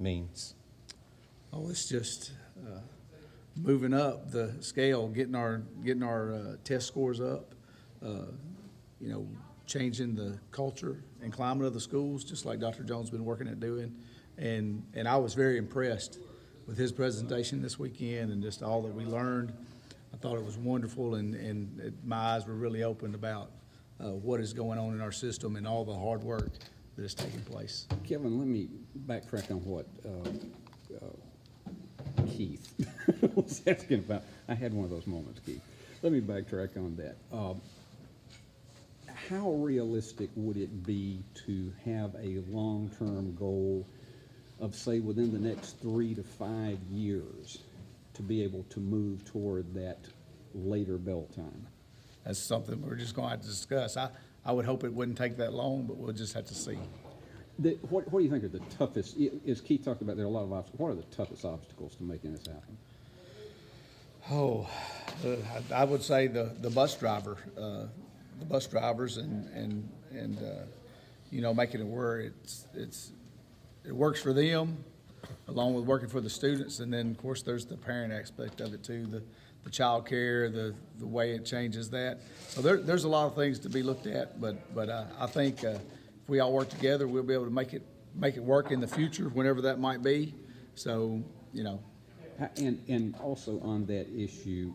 means? Oh, it's just moving up the scale, getting our test scores up, you know, changing the culture and climate of the schools, just like Dr. Jones been working at doing. And I was very impressed with his presentation this weekend and just all that we learned. I thought it was wonderful, and my eyes were really opened about what is going on in our system and all the hard work that is taking place. Kevin, let me backtrack on what Keith was asking about. I had one of those moments, Keith. Let me backtrack on that. How realistic would it be to have a long-term goal of, say, within the next 3 to 5 years to be able to move toward that later bell time? That's something we're just going to have to discuss. I would hope it wouldn't take that long, but we'll just have to see. What do you think are the toughest, as Keith talked about, there are a lot of obstacles. What are the toughest obstacles to making this happen? Oh, I would say the bus driver, the bus drivers, and you know, making it where it works for them, along with working for the students, and then of course there's the parent aspect of it too, the child care, the way it changes that. So there's a lot of things to be looked at, but I think if we all work together, we'll be able to make it work in the future, whenever that might be. So, you know. And also on that issue,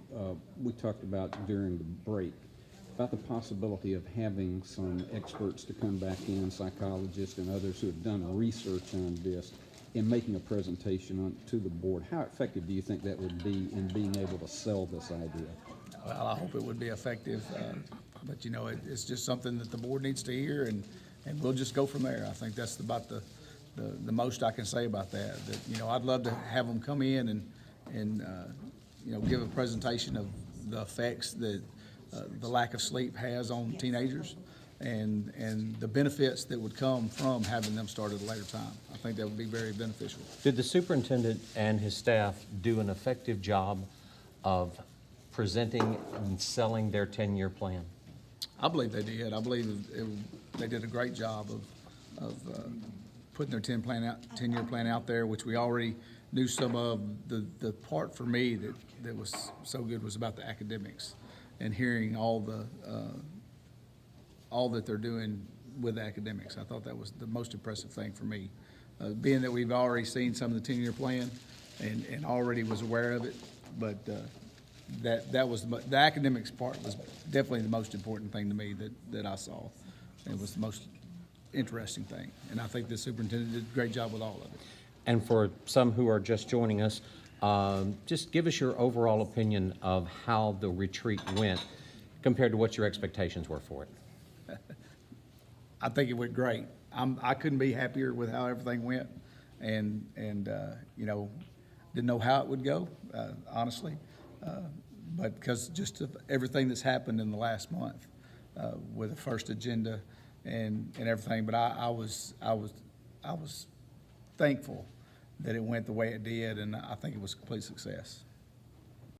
we talked about during the break about the possibility of having some experts to come back in, psychologists and others who have done research on this, and making a presentation to the board. How effective do you think that would be in being able to sell this idea? Well, I hope it would be effective, but you know, it's just something that the board needs to hear, and we'll just go from there. I think that's about the most I can say about that. That, you know, I'd love to have them come in and you know, give a presentation of the effects that the lack of sleep has on teenagers, and the benefits that would come from having them start at a later time. I think that would be very beneficial. Did the superintendent and his staff do an effective job of presenting and selling their 10-year plan? I believe they did. I believe they did a great job of putting their 10-year plan out there, which we already knew some of. The part for me that was so good was about the academics, and hearing all that they're doing with academics. I thought that was the most impressive thing for me, being that we've already seen some of the 10-year plan and already was aware of it, but that was the academics part was definitely the most important thing to me that I saw. It was the most interesting thing, and I think the superintendent did a great job with all of it. And for some who are just joining us, just give us your overall opinion of how the retreat went compared to what your expectations were for it. I think it went great. I couldn't be happier with how everything went, and you know, didn't know how it would go, honestly, but because just of everything that's happened in the last month with the first agenda and everything. But I was thankful that it went the way it did, and I think it was a complete success.